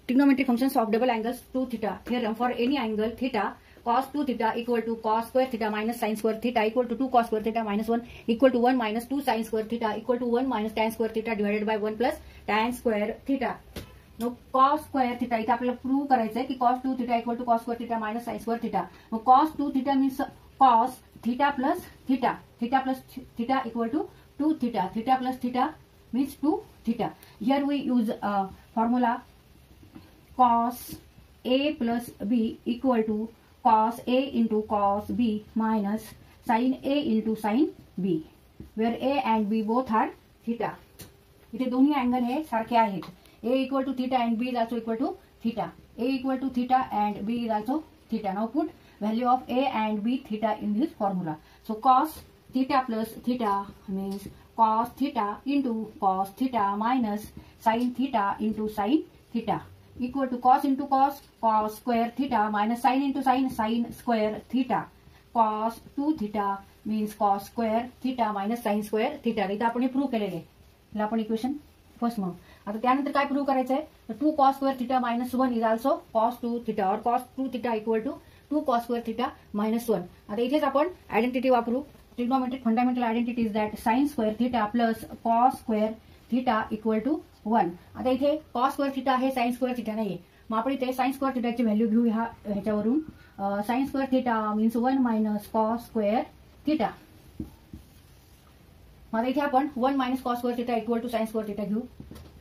trigonometric functions of double angles 2 theta. Theorem for any angle theta cos 2 theta equal to cos square theta minus sin square theta equal to 2 cos square theta minus 1 equal to 1 minus 2 sin square theta equal to 1 minus tan square theta divided by 1 plus tan square theta. मग cos square theta इथे आपल्याला prove करायचं आहे की cos 2 theta equal to cos square theta minus sin square theta. मग cos 2 theta means cos theta plus theta. Theta plus theta equal to 2 theta. Theta plus theta means 2 theta. Here we use formula cos A plus B equal to cos A into cos B minus sin A into sin B, where A and B both are theta. इथे दोन्ही angle हे सारखे आहेत. A equal to theta and B is also equal to theta. A equal to theta and B is also theta. Now put value of A and B theta in this formula. So cos theta plus theta means cos theta into cos theta minus sin theta into sin theta equal to cos into cos, cos square theta minus sin into sin, sin square theta. Cos 2 theta means cos square theta minus sin square theta. इथं आपण हे prove केलेले आहे. याला आपण equation first म्हणू. आता त्यानंतर काय प्रूव्ह करायचं आहे, तर 2 cos square theta minus 1 is also cos 2 theta or cos 2 theta equal to 2 cos square theta minus 1. आता इथेच आपण आयडेंटिटी वापरू. Trigonometric fundamental identity is that sin square theta plus cos square theta equal to 1. आता इथे cos square theta आहे, sin square theta नाहीये. मग आपण इथे sin square theta ची व्हॅल्यू घेऊ ह्याच्यावरून. sin square theta means 1 minus cos square theta. मग आता इथे आपण 1 minus cos square theta equal to sin square theta घेऊ.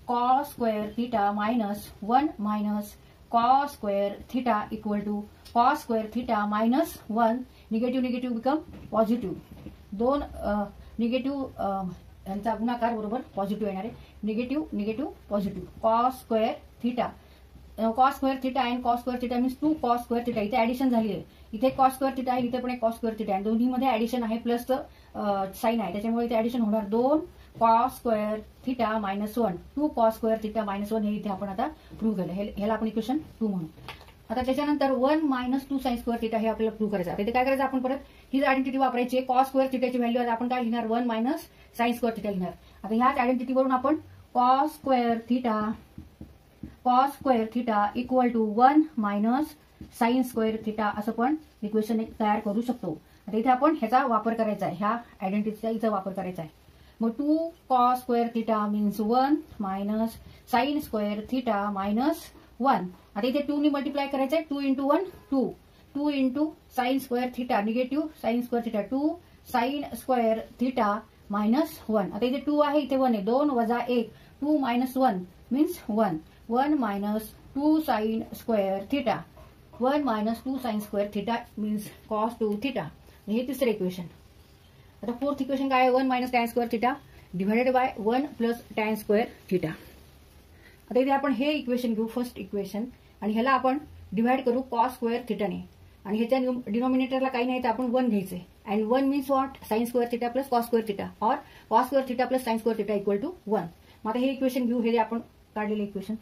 cos square theta minus 1 minus cos square theta equal to cos square theta minus 1. Negative negative become positive. दोन negative यांचा गुणाकार बरोबर positive येणार आहे. Negative negative positive. Cos square theta. Cos square theta and cos square theta means 2 cos square theta. इथे addition झाली आहे. इथे कॉस स्क्वेअर थिटा आहे, इथे पण एक कॉस स्क्वेअर थिटा आहे. दोन्हीमध्ये ऍडिशन आहे प्लस साइन आहे, त्याच्यामुळे इथे ऍडिशन होणार 2 cos square theta minus 1 2 cos square theta minus 1 हे इथे आपण आता प्रूव्ह केलं. ह्याला आपण इक्वेशन 2 म्हणू. आता त्याच्यानंतर 1 मायनस 2 साइन स्क्वेअर थिटा हे आपल्याला प्रूव्ह करायचं आहे. इथे काय करायचं, आपण परत हीच आयडेंटिटी वापरायची. कॉस स्क्वेअर थिटाची व्हॅल्यू आज आपण काय लिहिणार, 1 मायनस साइन स्क्वेअर थिटा लिहिणार. आता ह्याच आयडेंटिटीवरून आपण cos square theta equal to 1 minus sine square theta असं पण इक्वेशन तयार करू शकतो. आता इथे आपण ह्याचा वापर करायचा आहे, ह्या आयडेंटिटीचा इथं वापर करायचा आहे. मग 2 cos square theta means 1 minus sine square theta minus 1. आता इथे 2 नी मल्टिप्लाय करायचंय. 2 into 1 2 2 into sine square theta negative sign square theta 2 sine square theta minus 1. आता इथे 2 आहे, इथे 1 आहे. 2 वजा 1 2 minus 1 means 1. 1 minus 2 sine square theta. 1 minus 2 sine square theta means cos 2 theta. हे तिसरं इक्वेशन. आता फोर्थ इक्वेशन काय आहे, 1 minus tan square theta divided by 1 plus tan square theta. आता इथे आपण हे इक्वेशन घेऊ, फर्स्ट इक्वेशन, आणि ह्याला आपण डिवाइड करू कॉस स्क्वेअर थिटाने. आणि ह्याच्या डिनॉमिनेटरला काही नाही तर आपण 1 घ्यायचे. And 1 means what, sine square theta plus cos square theta और cos square theta plus sine square theta equal to 1. मग आता हे इक्वेशन घेऊ, हे आपण काढलेले equation.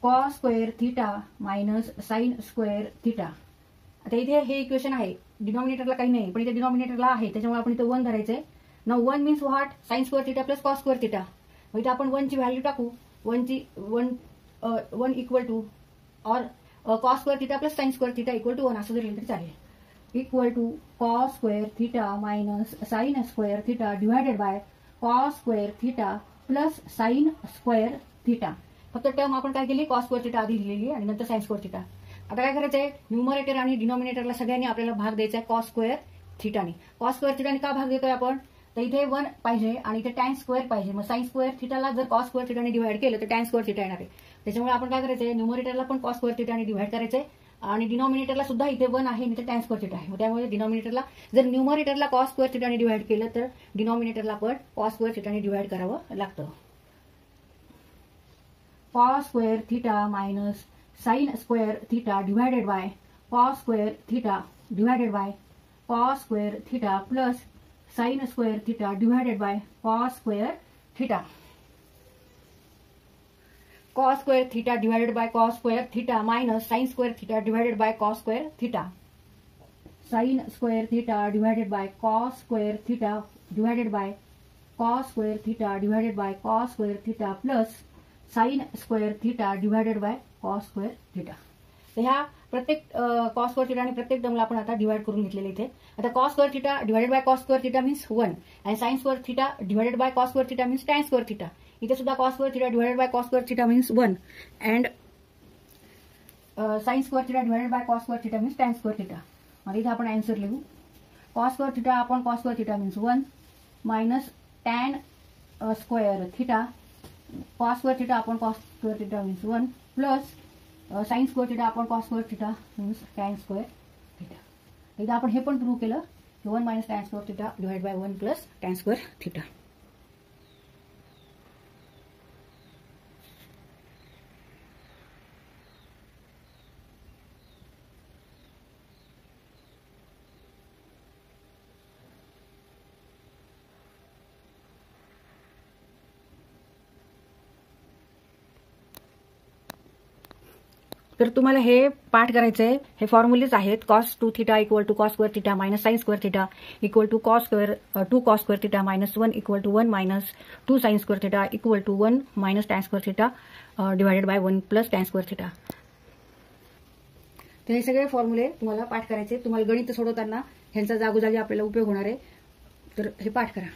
Cos square theta minus sine square theta. आता इथे हे इक्वेशन आहे, डिनॉमिनेटरला काही नाही पण इथे डिनॉमिनेटरला आहे, त्याच्यामुळे आपण इथे 1 धरायचंय. Now 1 means what, sine square theta plus cos square theta. मग इथे आपण 1 ची व्हॅल्यू टाकू. 1 इक्वल टू और cos square theta plus sine square theta equal to 1 असं जर लिहिलं तरी चालेल. Equal to cos square theta minus sine square theta divided by cos square theta plus sine square theta. फक्त टर्म आपण काय केली, कॉस स्क्वेअर थिटा आधी लिहिलेली आणि नंतर साइन स्क्वेअर थिटा. आता काय करायचंय, न्यूमरेटर आणि डिनॉमिनेटरला सगळ्यांनी आपल्याला भाग द्यायचा आहे कॉस स्क्वेअर थिटाने. कॉस स्क्वेअर थिटाने का भाग देतोय आपण, तर इथे 1 पाहिजे आणि इथे टॅन स्क्वेअर पाहिजे. मग साइन स्क्वेअर थिटाला जर कॉस स्क्वेअर थिटाने डिवाइड केलं तर टॅन स्क्वेअर थिटा येणार आहे. त्याच्यामुळे आपण काय करायचंय, न्यूमरेटरला पण कॉस स्क्वेअर थिटाने डिवाइड करायचंय आणि डिनॉमिनेटरला सुद्धा इथे 1 आहे आणि इथे टॅन स्क्वेअर थिटा आहे. त्यामुळे डिनॉमिनेटरला जर न्यूमरेटरला कॉस स्क्वेअर थिटाने डिवाइड केलं तर डिनॉमिनेटरला पण कॉस स्क्वेअर थिटाने डिवाइड करावं लागतं. Cos square theta minus sine square theta divided by cos square theta divided by cos square theta plus sine square theta divided by cos square theta. cos square theta divided by cos square theta minus sin square theta divided by cos square theta. Sin square theta divided by cos square theta divided by cos square theta divided by cos square theta plus sign square theta divided by cos square theta. तर ह्या प्रत्येक cos square theta आणि प्रत्येक टर्मला आपण आता divide करून घेतलेले इथे. आता cos square theta divided by cos square theta means 1 आणि sine square theta divided by cos square theta means tan square theta. इथे सुद्धा cos square theta divided by cos square theta means 1 and sine square theta divided by cos square theta means tan square theta. मग इथे आपण answer लिहू. Cos square theta upon cos square theta means 1 minus tan square theta cos square theta upon cos square theta means 1 plus sine square theta upon cos square theta means tan square theta. इथे आपण हे पण prove केलं की 1 minus tan square theta divide by 1 plus tan square theta. तर तुम्हाला हे पाठ करायचंय. हे फॉर्म्युलेच आहेत. Cos 2 theta equal to cos square theta minus sine square theta equal to cos square 2 cos square theta minus 1 equal to 1 minus 2 sine square theta equal to 1 minus tan square theta divided by 1 plus tan square theta. तर हे सगळे फॉर्म्युले तुम्हाला पाठ करायचे. तुम्हाला गणित सोडवताना ह्यांचा जागोजागी आपल्याला उपयोग होणार आहे. तर हे पाठ करा.